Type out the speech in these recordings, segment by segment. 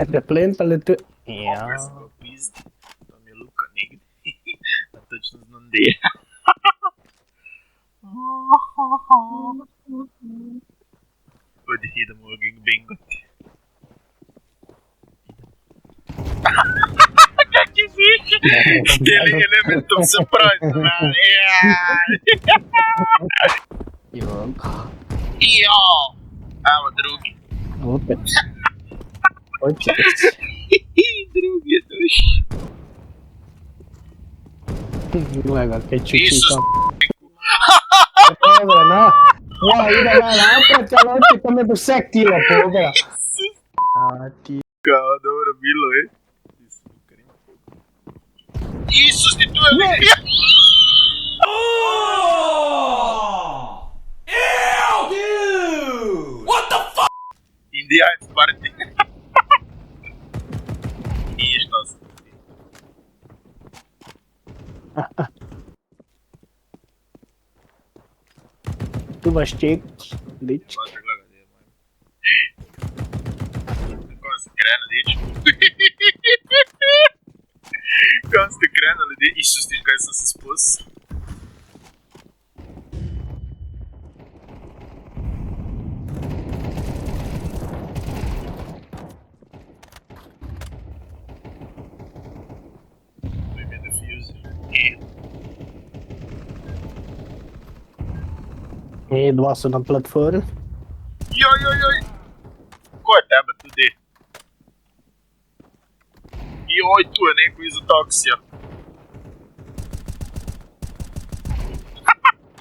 Da plen pa letu. Opet Ja. sem ga pizdi. Tam je Luka negdje. A točno znam gdje je. Odi, idemo u gangbangati. Kak je ziši? S teli elementom surprise, man. Jok. Jo! Evo drugi. Opet. Opet. Drugi je došao. Gledaj ga, kaj čuči Isus, tam. Dobro, no. Ja, idem malo napred, ali oči, pa me bo vse htilo pogleda. Isus. A ti. Kao, dobro bilo je. Isus, ti tu je Ne. Luka. Ew, dude! What the fuck? Indijanec party. Nije šta sam ti. Tu baš ček. Lič. Gledaj, gledaj, gdje je moj. Kako ste krenuli, dječko? Kako ste krenuli, dječko? Isus, ti kaj sam se spusio. To im je diffuser. Dva su na platformi. Joj. Ko je tebe tu di? Joj, tu je neko iza taksija.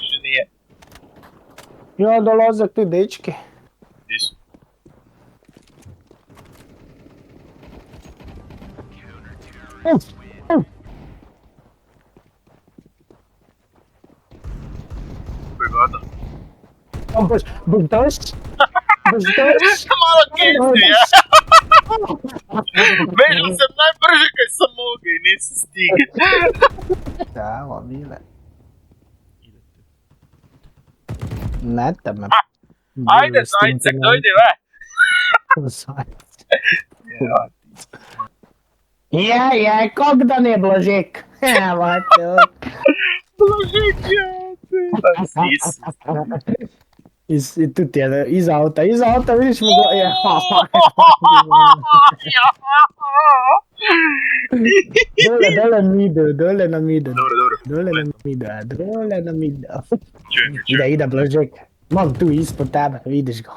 Še nije. Ja, dolaze ti dečki. Gdje su? Koji gada? Boš doš? Boš doš? Malo kesti, ja. Bežal sam najbrže kaj sam mogao i nisam stigao. Da, vamile. Ne tebe. Ajde, zajcek, dojdi ve. Ja, kak da ne Blažek? Evo te. Blažek, ja te. Isus. I tu ti je, iza auta, vidiš mu ga, je. Dole na midu. Dobro. Dole na midu. Čujem. Ide Blažek. Mam tu ispod tebe, vidiš ga.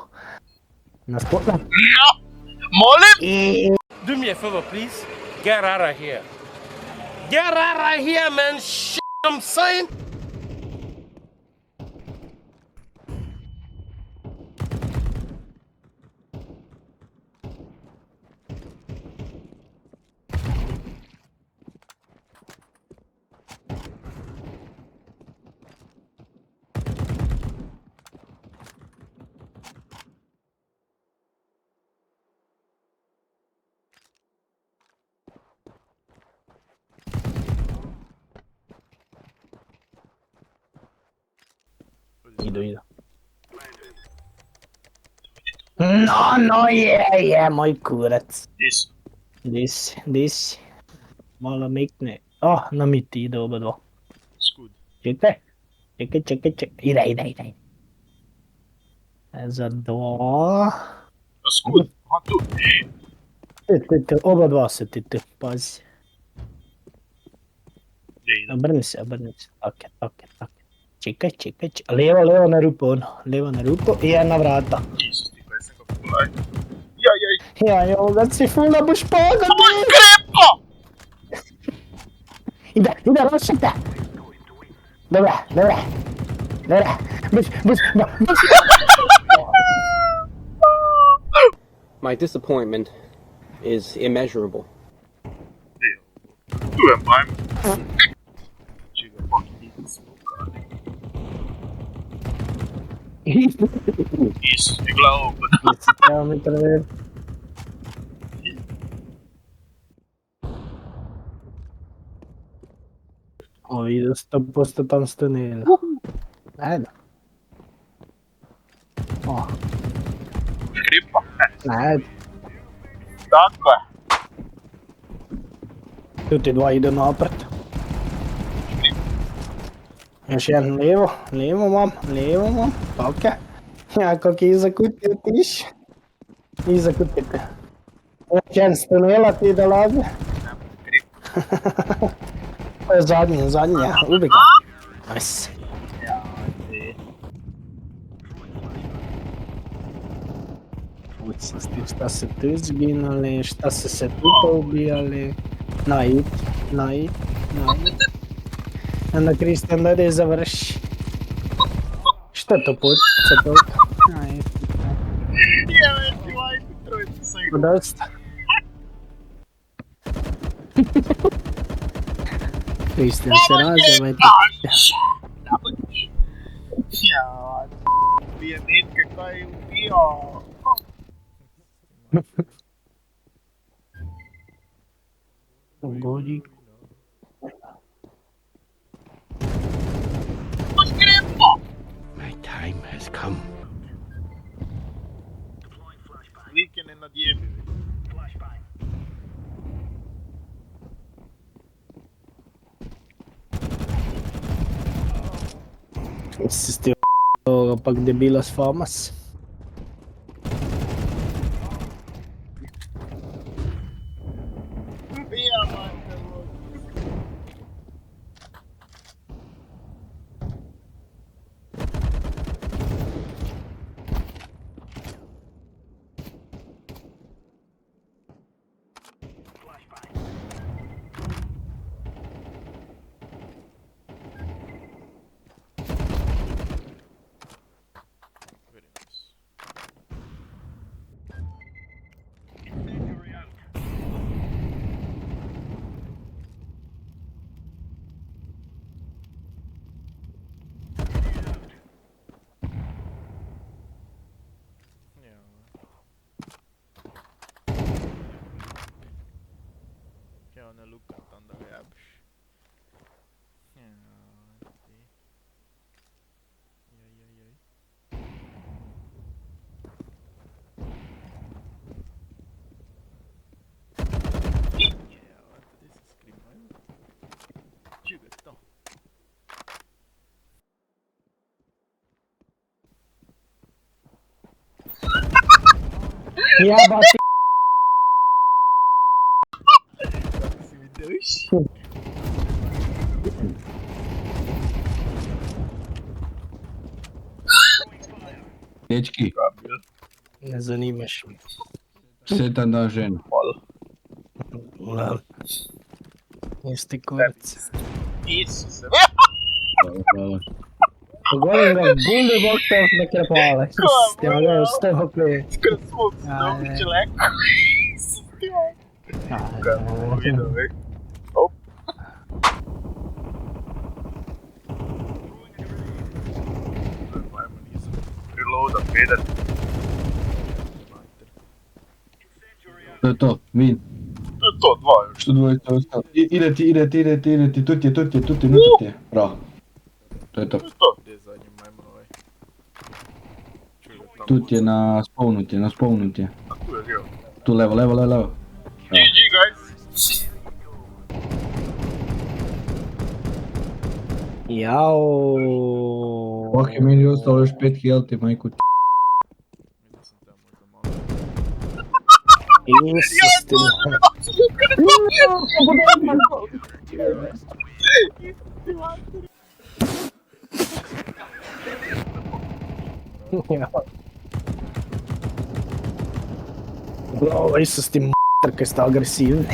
Na spodna. No! Molim? Do me a favor, please. Get out of here. Get out of here, man. Shit, I'm saying. Idu. No, je, moj kurac. Di si. Malo mikne. Na miti ide oba dva. Skud. Čekaj. Ide. Za dva. Skud. Aha, tu. Te, oba dva se ti, pazi. Gdje idem? Obrni se. Ok. Čekaj. Levo na rupo, levo na rupo i jedna vrata. Isus, ti kaj sam ga pogledaj. Jaj. Ja, evo ga si fula boš pogledaj. Moj krepo! Ide, rošite. Dobra. Boš. My disappointment is immeasurable. Tu je majm. Čega pak idem smoka. Isus, ti gleda opet. Evo mi prever. Vidio 100% tam stunila. Ajde. Kripa. Ajde. Tako je. Tu ti dva idu napred. Još jedan lijevo mam, ok. Ja, kak je iza kutije tiš. Iza kutite. Još jedan s tunela ti dolazi. To je zadnji, ubi ga. Nice. Ja, ti. Ucisti, šta se tu zginuli, šta se se tu poubijali. Nait. Onda Kristijan dode i završi. Što to puca toliko? Nait. Jebe ti majku, trojicu sam ih. Dosta. Kristijan se razjeva. Ja, bije netke kaj je ubijao. Gori. My time has come. Lik je nenadjebiv. Si ti ovoga pak debila s famas. Ubija majka. Ovo Lukan onda ga jabiš. Jaj. Evo, gdje se skrimaju? Čega je to? Jebati. Kako si mi doš? Dečki, Ne zanimaš me. sretan dan ženi. Hvala. Jeste kurac. Isuse. Hvala. Govorim ga, bunde bok te ne krepale. Ti vam ga ostaje okej. Skoro smog se dobit će leko. Isuse. Kako ovo vidio, vek. Op. Ajmo, nisam reloada, pedal. To je to, win. To je to, dva još. Što dvojica ostalo? Ideti, tu ti je, unutra ti je. Bravo. To je to. To je to. Gdje je zadnji majmun ovaj? Čuj ga tamo. Tu ti je na spawnu ti je. A tu je bio. Tu levo. GG guys. Jao. Ok, meni je ostalo još 5 healthy, majku ti. Mislim sam tamo možda malo. Isus ti. Bravo, Isus ti m***ar kaj ste agresivni.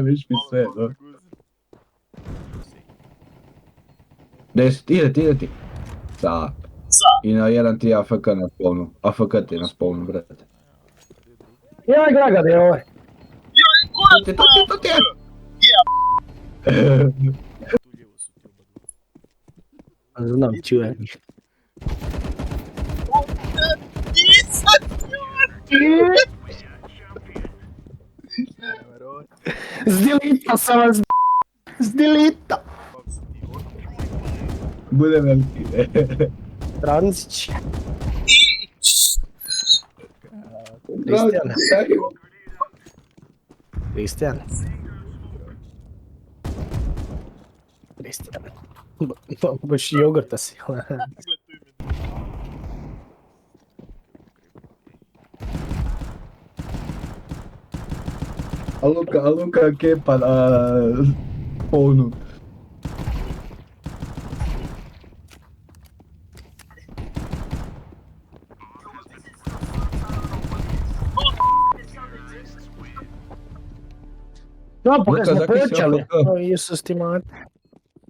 Viš mi sve, no. 10, ideti. Sad. I na jedan ti je AFK na spawnu. AFK ti je na spawnu, brate. Jaj, graga da je ovaj. Joj, koja To ti je! Tu lijevo su ti oba dva. Znam, čujem. Nisam Zdjelita sam vas. Zdilita. Kako si ti od? Bude veliki. Tranzić. Kristijan. Kristijan. Kristijan. Baš jogurta si. A Luka kepa na spawnu. No, pa Luka, kad smo zakaj si počeli. AFK? O, Isus ti mati.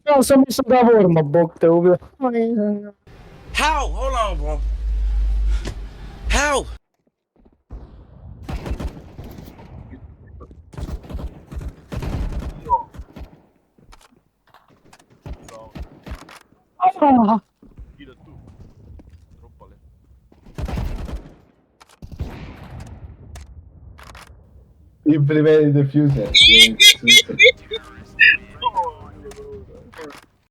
Ja sam mislio da vorma, bog te ubio. How? Hold on, bro. How? Ide tu. Dropale. I privedi defuser.